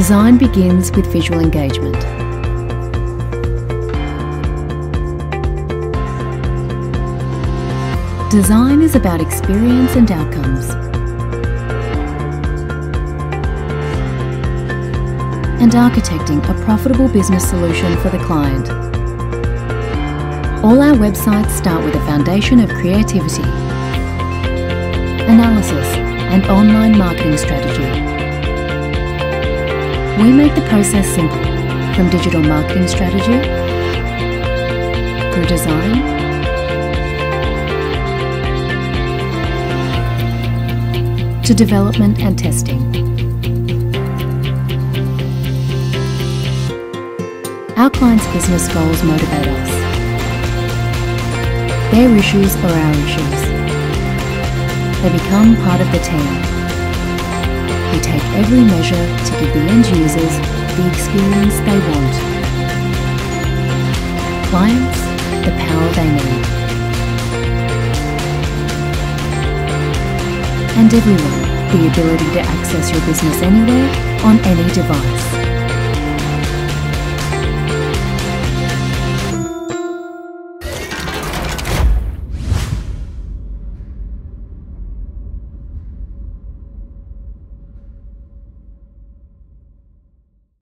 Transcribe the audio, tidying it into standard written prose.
Design begins with visual engagement. Design is about experience and outcomes, and architecting a profitable business solution for the client. All our websites start with a foundation of creativity, analysis, and online marketing strategy. We make the process simple, from digital marketing strategy, through design, to development and testing. Our clients' business goals motivate us. Their issues are our issues. They become part of the team. We take every measure to give the end users the experience they want. Clients, the power they need. And everyone, the ability to access your business anywhere, on any device.